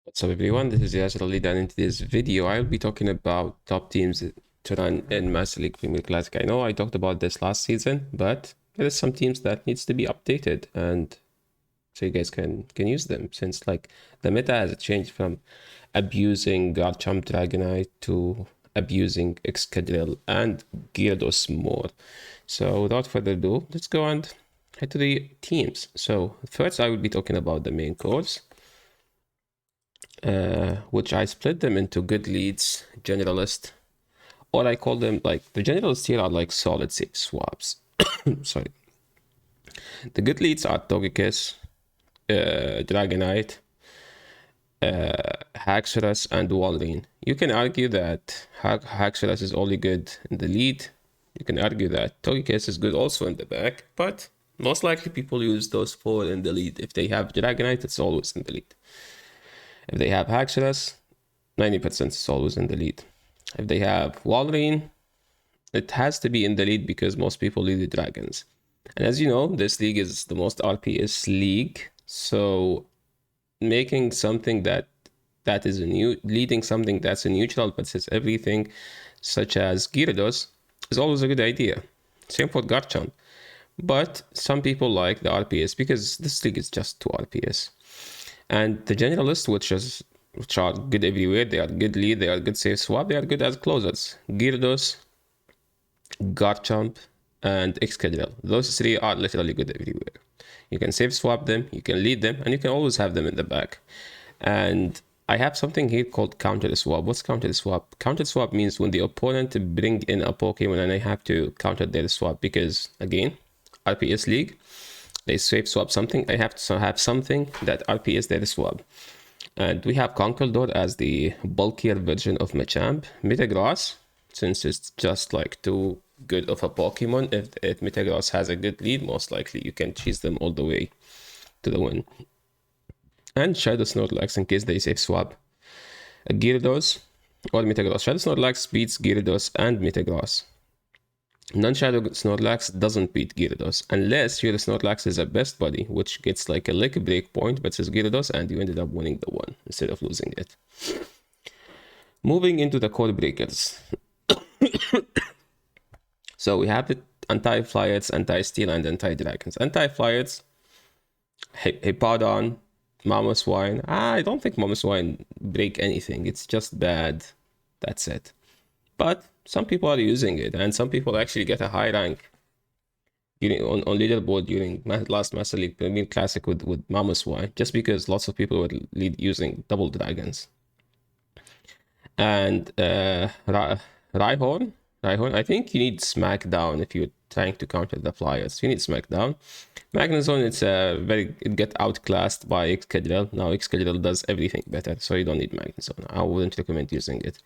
What's up everyone, this is Yasser Ali, and in today's video I'll be talking about top teams to run in Master League Premier Classic. I know I talked about this last season, but there are some teams that needs to be updated and so you guys can use them, since like the meta has changed from abusing Garchomp Dragonite to abusing Excadrill and Gyarados more. So without further ado, let's go and head to the teams. So first I will be talking about the main cores. Which I split them into good leads, generalist, or I call them like the generalists here are like solid safe swaps. Sorry. The good leads are Togekiss, Dragonite, Haxorus, and Walrein. You can argue that Haxorus is only good in the lead. You can argue that Togekiss is good also in the back, but most likely people use those four in the lead. If they have Dragonite, it's always in the lead. If they have Haxorus, 90% is always in the lead. If they have Walrein, it has to be in the lead because most people lead the dragons. And as you know, this league is the most RPS league. So making something that is a new, leading something that's a neutral but says everything, such as Gyarados, is always a good idea. Same for Garchomp. But some people like the RPS because this league is just 2 RPS. And the generalists, which are good everywhere, they are good lead, they are good safe swap, they are good as closers. Gyarados, Garchomp, and Excadrill. Those three are literally good everywhere. You can safe swap them, you can lead them, and you can always have them in the back. And I have something here called counter swap. What's counter swap? Counter swap means when the opponent bring in a Pokemon and I have to counter their swap because, again, RPS League, they safe swap something, I have to have something that RPS their swap. And we have Conkeldurr as the bulkier version of Machamp. Metagross, since it's just like too good of a Pokemon, if Metagross has a good lead, most likely you can chase them all the way to the win. And Shadow Snorlax in case they safe swap a Gyarados or Metagross. Shadow Snorlax beats Gyarados and Metagross. Non-Shadow Snorlax doesn't beat Gyarados unless your Snorlax is a best buddy, which gets like a lick break point versus Gyarados and you ended up winning the one instead of losing it. Moving into the core breakers. So we have the anti-flyers, anti-steel, and anti-dragons. Anti-flyers, Hippowdon, Mamoswine. I don't think Mamoswine break anything. It's just bad. That's it. But some people are using it, and some people actually get a high rank on leaderboard during last Master League Premier Classic with Mamoswine, just because lots of people were using double dragons. And Rhyhorn, I think you need Smackdown if you're trying to counter the flyers. You need Smackdown. Magnezone, it get outclassed by Excadrill. Now Excadrill does everything better, so you don't need Magnezone. I wouldn't recommend using it.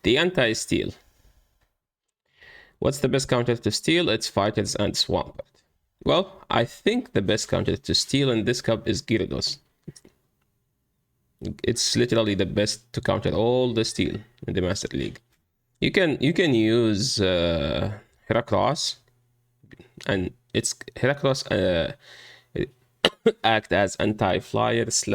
The anti-steel. What's the best counter to steel? It's Fighters and Swampert. Well, I think the best counter to steel in this cup is Gyarados. It's literally the best to counter all the steel in the Master League. You can use Heracross, and it's Heracross act as anti-flyer /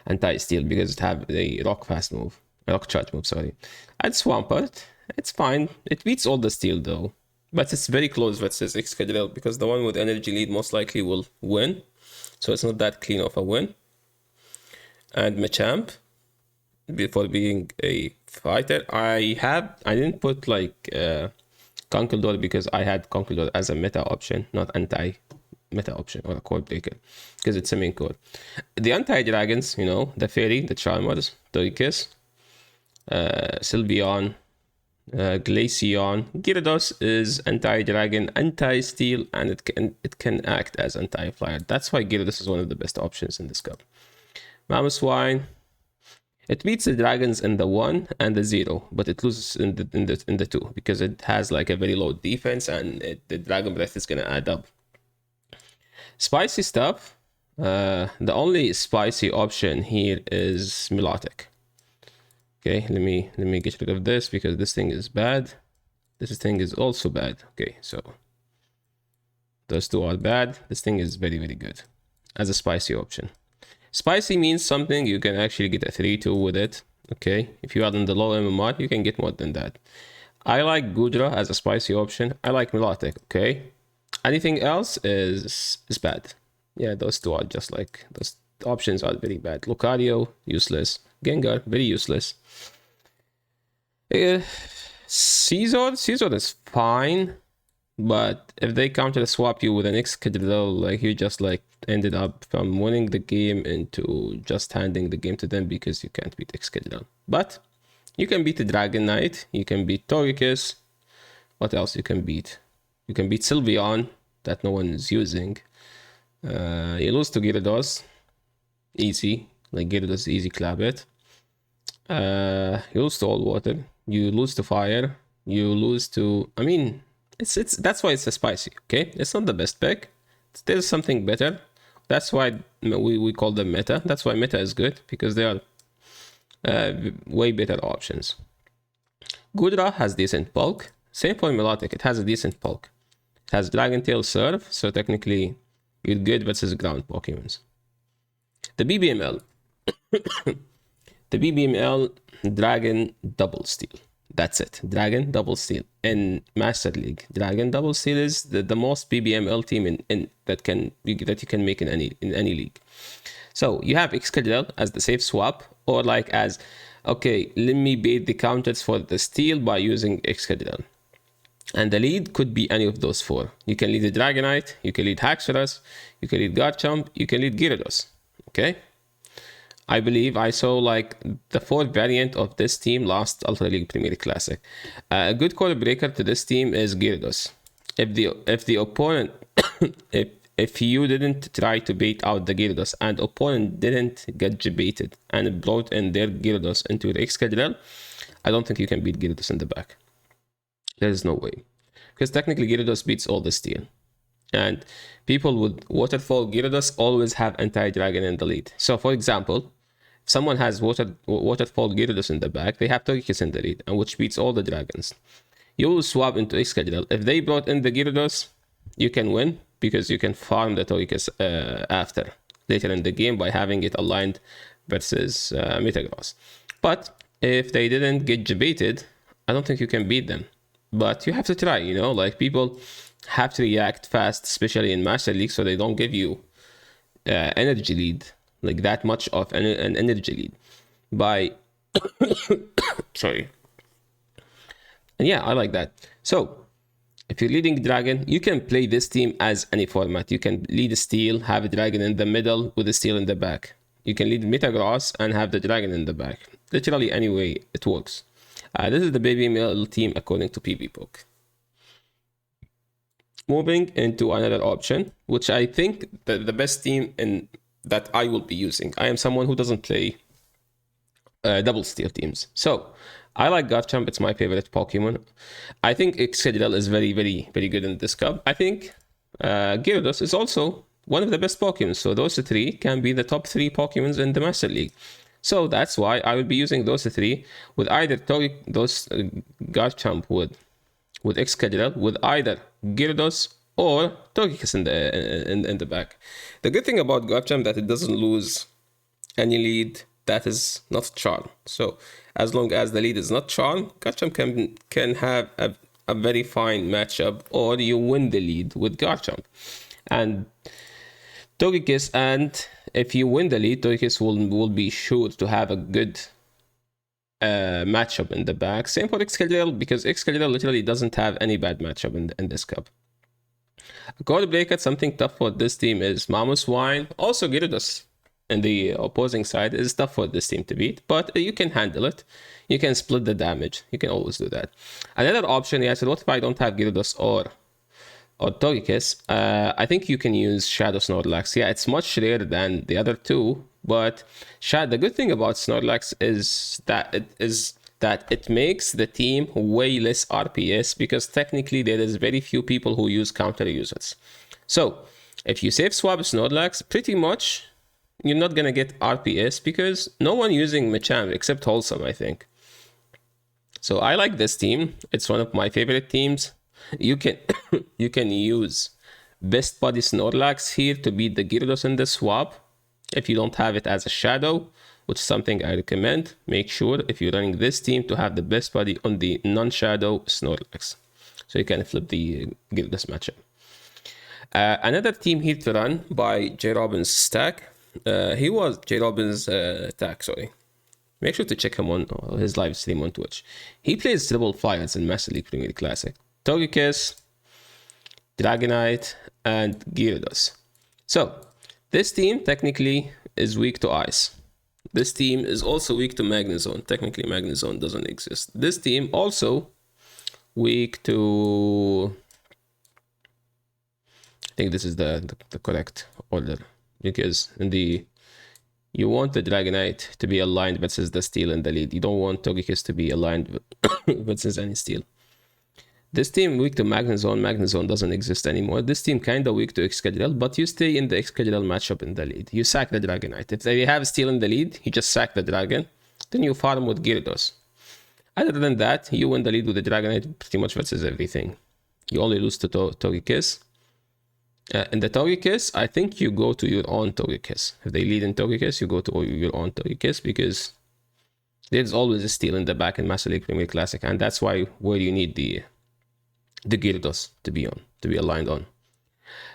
anti-steel because it have a rock charge move, sorry. And Swampert, it's fine. It beats all the steel though, but it's very close versus Excadrill because the one with energy lead most likely will win, so it's not that clean of a win. And Machamp, before being a fighter, I didn't put like Conkeldurr because I had Conkeldurr as a meta option, not anti-meta option or a core breaker, because it's a main core. The anti-dragons, you know, the Fairy, the Charmers, Togekiss, Sylveon, Glaceon. Gyarados is anti-dragon, anti-steel, and it can act as anti-flyer. That's why Gyarados is one of the best options in this cup. Mamoswine, it beats the dragons in the 1 and the 0, but it loses in the 2 because it has like a very low defense and the Dragon Breath is gonna add up. Spicy stuff. The only spicy option here is Milotic. Okay, let me get rid of this because this thing is bad. This thing is also bad. Okay, so those two are bad. This thing is very, very good as a spicy option. Spicy means something you can actually get a 3-2 with it. Okay, if you are in the low MMR, you can get more than that. I like Gudra as a spicy option. I like Melodic. Okay, anything else is bad. Yeah, those two are just like those options are very bad. Lucario, useless. Gengar, very useless. Caesar is fine, but if they counter swap you with an Excadrill, like you just like ended up from winning the game into just handing the game to them because you can't beat Excadrill. But you can beat the Dragon Knight, you can beat Toricus. What else you can beat? You can beat Sylveon, that no one is using. You lose to Gyarados, easy. Like Gyarados, easy clap it. You lose to all water. You lose to fire. You lose to. I mean, it's that's why it's a spicy. Okay, it's not the best pick. There's something better. That's why we call them meta. That's why meta is good, because they are way better options. Gudra has decent bulk. Same for Melodic. It has a decent bulk. It has Dragon Tail Surf, so technically you're good versus ground Pokemons. The BBML. The BBML Dragon Double Steel. That's it. Dragon Double Steel. In Master League, Dragon Double Steel is the most BBML team in that you can make in any league. So you have Excadrill as the safe swap, or like as, okay, let me bait the counters for the steal by using Excadrill. And the lead could be any of those four. You can lead the Dragonite, you can lead Haxorus, you can lead Garchomp, you can lead Gyarados. Okay? I believe I saw like the fourth variant of this team last Ultra League Premier Classic. A good core breaker to this team is Gyarados. If the opponent, if you didn't try to bait out the Gyarados and opponent didn't get baited and brought in their Gyarados into the Excadrill, I don't think you can beat Gyarados in the back. There is no way, because technically Gyarados beats all the steel. And people with Waterfall Gyarados always have anti-dragon in the lead. So for example, if someone has Waterfall Gyarados in the back, they have Togekiss in the lead, and which beats all the dragons. You will swap into Excadrill. If they brought in the Gyarados, you can win, because you can farm the Togekiss after, later in the game, by having it aligned versus Metagross. But if they didn't get debated, I don't think you can beat them. But you have to try, you know, like people have to react fast, especially in Master League, so they don't give you energy lead, like that much of an energy lead by sorry. And yeah, I like that. So if you're leading Dragon, you can play this team as any format. You can lead a Steel, have a Dragon in the middle with a Steel in the back. You can lead Metagross and have the Dragon in the back. Literally any way it works. This is the BBML team according to PvPoke. Moving into another option, which I think the best team in that I will be using. I am someone who doesn't play double steel teams. So I like Garchomp. It's my favorite Pokemon. I think Excadrill is very, very, very good in this cup. I think Gyarados is also one of the best Pokemon. So those three can be the top 3 Pokemons in the Master League. So that's why I will be using those 3 with either Garchomp with Excadrill, with either Gyarados or Togekiss in the back. The good thing about Garchomp that it doesn't lose any lead that is not Charm. So as long as the lead is not Charm, Garchomp can have a very fine matchup, or you win the lead with Garchomp. And Togekiss, and if you win the lead, Togekiss will be sure to have a good matchup in the back. Same for Excadrill, because Excadrill literally doesn't have any bad matchup in this cup. Code Breaker, something tough for this team is Mamoswine. Also Gyarados in the opposing side is tough for this team to beat, but you can handle it. You can split the damage. You can always do that. Another option, yeah, so what if I don't have Gyarados or Togekiss? I think you can use Shadow Snorlax. Yeah, it's much rarer than the other two, but the good thing about Snorlax is that it makes the team way less RPS, because technically there is very few people who use counter users. So if you safe swap Snorlax, pretty much you're not gonna get RPS, because no one using Machamp except Wholesome, I think. So I like this team. It's one of my favorite teams. You can you can use Best Buddy Snorlax here to beat the Gyarados in the swap. If you don't have it as a shadow, which is something I recommend, make sure if you're running this team to have the best buddy on the non-shadow Snorlax. So you can flip the Gyarados matchup. Another team here to run by J. Robbins stack. He was J. Robbins attack, sorry. Make sure to check him on his live stream on Twitch. He plays triple flyers in Master League Premier Classic. Togekiss, Dragonite, and Gyarados. So, this team technically is weak to Ice. This team is also weak to Magnezone. Technically, Magnezone doesn't exist. This team also weak to... I think this is the correct order. Because in the... You want the Dragonite to be aligned versus the Steel in the lead. You don't want Togekiss to be aligned versus any Steel. This team weak to Magnezone. Magnezone doesn't exist anymore. This team kind of weak to Excadrill, but you stay in the Excadrill matchup in the lead. You sack the Dragonite. If they have Steel in the lead, you just sack the Dragon. Then you farm with Gyarados. Other than that, you win the lead with the Dragonite pretty much versus everything. You only lose to Togekiss. In the Togekiss, I think you go to your own Togekiss. If they lead in Togekiss, you go to your own Togekiss because there's always a Steel in the back in Master League Premier Classic, and that's why where you need the Gyarados to be aligned on.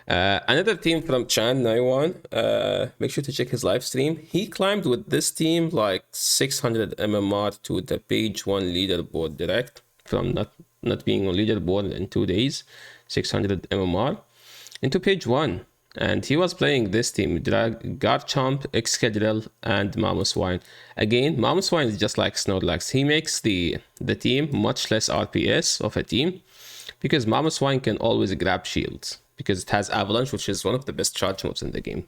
Another team from Chan Naiwan. Make sure to check his live stream. He climbed with this team like 600 MMR to the page 1 leaderboard direct from not being on leaderboard in 2 days. 600 MMR into page 1. And he was playing this team, Garchomp, Excadrill, and Mamoswine. Again, Mamoswine is just like Snorlax. He makes the team much less RPS of a team because Mamoswine can always grab shields because it has Avalanche, which is one of the best charge moves in the game.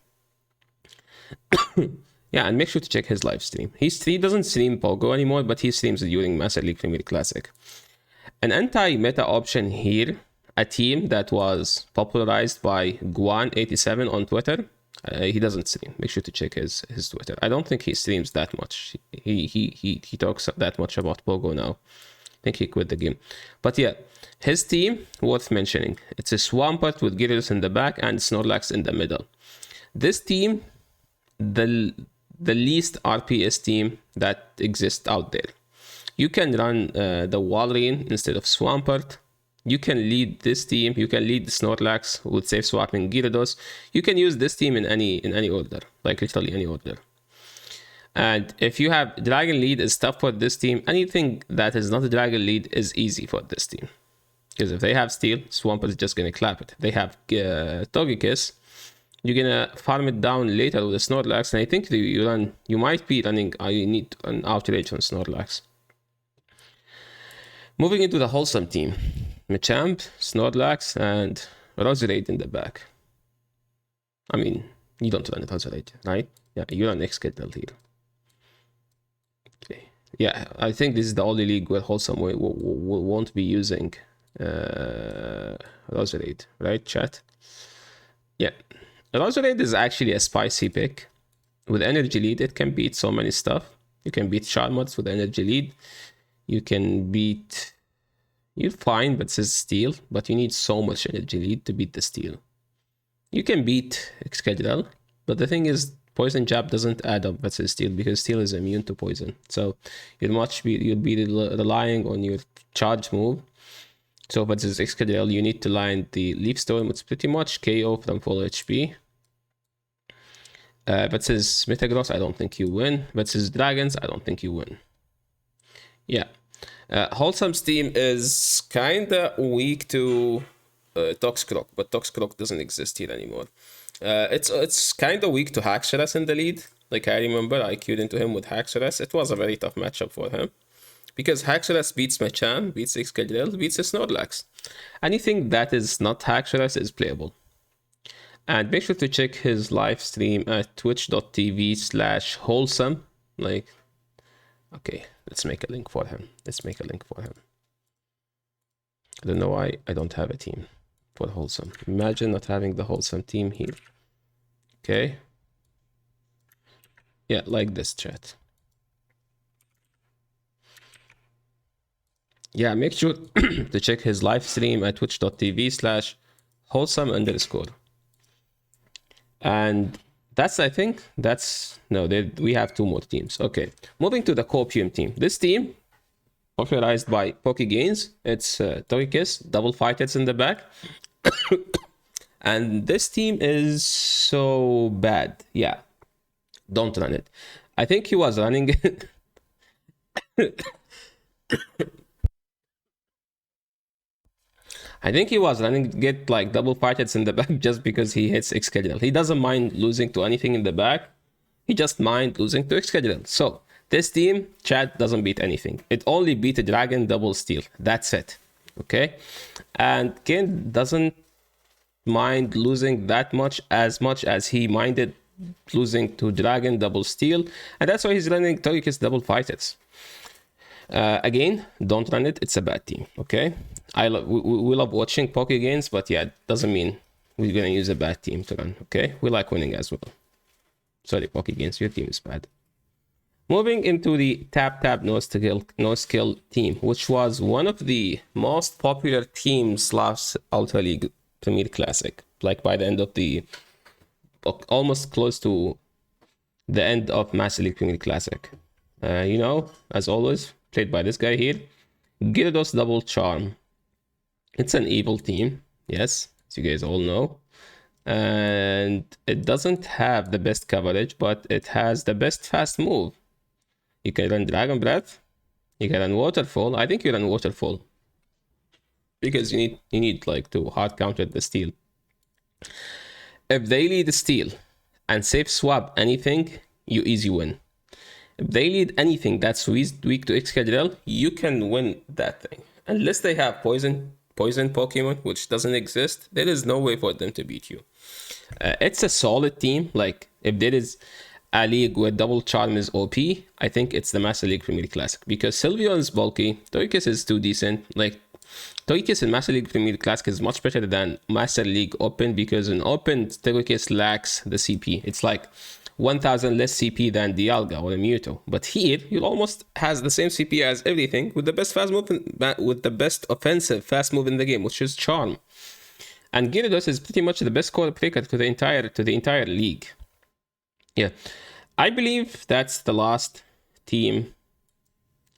Yeah, and make sure to check his live stream. He doesn't stream Pogo anymore, but he streams during Master League Premier Classic. An anti-meta option here, a team that was popularized by Guan87 on Twitter. He doesn't stream. Make sure to check his Twitter. I don't think he streams that much. He talks that much about Pogo now. I think he quit the game. But yeah, his team, worth mentioning. It's a Swampert with Gyarados in the back and Snorlax in the middle. This team, the least RPS team that exists out there. You can run the Walrein instead of Swampert. You can lead this team. You can lead the Snorlax with safe swapping Gyarados. You can use this team in any order, like literally any order. And if you have Dragon Lead is tough for this team. Anything that is not a Dragon Lead is easy for this team. Because if they have Steel, Swampert is just going to clap it. If they have Togekiss, you're going to farm it down later with the Snorlax. And I think you might be running, you need an outrage on Snorlax. Moving into the wholesome team. Machamp, Snorlax, and Roserade in the back. I mean, you don't run Roserade, right? Yeah, you run Excadrill here. Okay. Yeah, I think this is the only league where wholesome won't be using Roserade, right, chat? Yeah. Roserade is actually a spicy pick. With Energy Lead, it can beat so many stuff. You can beat Charmants with Energy Lead. You can beat... You're fine, but it's Steel, but you need so much Energy Lead to beat the Steel. You can beat Excadrill, but the thing is, Poison Jab doesn't add up versus Steel because Steel is immune to Poison. So you'll be relying on your charge move. So versus Excadrill, you need to line the Leaf Storm, which is pretty much KO from full HP. Versus Metagross, I don't think you win. Versus Dragons, I don't think you win. Yeah. Wholesome's team is kinda weak to Toxcroc, but Toxcroc doesn't exist here anymore. It's kinda weak to Haxorus in the lead. Like I remember I queued into him with Haxorus. It was a very tough matchup for him. Because Haxorus beats Machamp, beats Excadrill, beats Snorlax. Anything that is not Haxorus is playable. And make sure to check his live stream at twitch.tv/wholesome. Like, okay, let's make a link for him. I don't know why I don't have a team for wholesome. Imagine not having the wholesome team here. Okay. Yeah, like this, chat. Yeah, make sure to check his live stream at twitch.tv/wholesome_. And That's, I think, that's, no, we have 2 more teams. Okay, moving to the Copium team. This team, popularized by PokeGains, it's Togekiss, double fighters in the back. And this team is so bad. Yeah, don't run it. I think he was running it. I think he was running get like double fighters in the back just because he hits Excadrill. He doesn't mind losing to anything in the back. He just mind losing to Excadrill. So this team, chat, doesn't beat anything. It only beat a Dragon double steal. That's it. Okay? And Ken doesn't mind losing that much as he minded losing to Dragon double steal. And that's why he's running Togekiss double fighters. Again, don't run it. It's a bad team. Okay? We love watching Poke games, but yeah, it doesn't mean we're gonna use a bad team to run. Okay? We like winning as well. Sorry, Poke games, your team is bad. Moving into the tap no skill team, which was one of the most popular teams last Ultra League Premier Classic. Like by the end of the almost close to the end of Master League Premier Classic. You know, as always, played by this guy here, Gyarados Double Charm. It's an evil team, yes, as you guys all know. And it doesn't have the best coverage, but it has the best fast move. You can run Dragon Breath, you can run Waterfall. I think you run Waterfall because you need like to hard counter the steal. If they lead the steal and safe swap anything, you easy win. If they lead anything that's weak to Excadrill, you can win that thing. Unless they have poison Pokemon, which doesn't exist, there is no way for them to beat you. It's a solid team. Like, if there is a league where Double Charm is OP, I think it's the Master League Premier Classic. Because Sylveon is bulky, Togekiss is too decent. Like, Togekiss in Master League Premier Classic is much better than Master League Open, because in Open, Togekiss lacks the CP. It's like 1000 less CP than Dialga or a Mewtwo. But here, you almost has the same CP as everything, with the best fast move, with the best offensive fast move in the game, which is Charm. And Gyarados is pretty much the best core breaker to the entire league. Yeah, I believe that's the last team.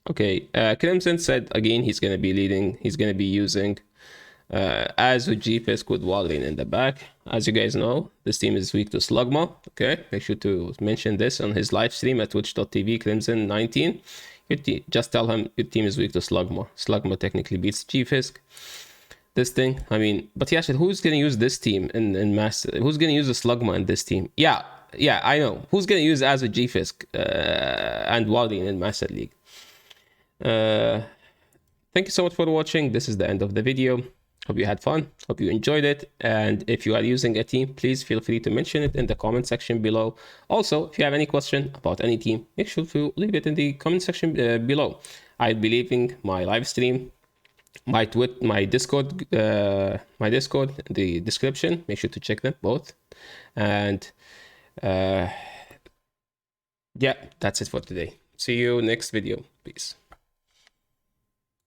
Okay, Crimson said again he's gonna be leading. He's gonna be using as with G-Fisk with Walrein in the back. As you guys know, this team is weak to Slugma. Okay, make sure to mention this on his live stream at twitch.tv Crimson19. Just tell him your team is weak to Slugma. Slugma technically beats G-Fisk. This thing, I mean, but yeah, who's gonna use this team in Master? Who's gonna use the Slugma in this team? Yeah, I know. Who's gonna use as with G-Fisk and Walrein in Master League? Thank you so much for watching. This is the end of the video. Hope you had fun. Hope you enjoyed it. And if you are using a team, please feel free to mention it in the comment section below. Also, if you have any question about any team, make sure to leave it in the comment section below. I'll be leaving my live stream, my Discord, in the description. Make sure to check them both. And yeah, that's it for today. See you next video. Peace.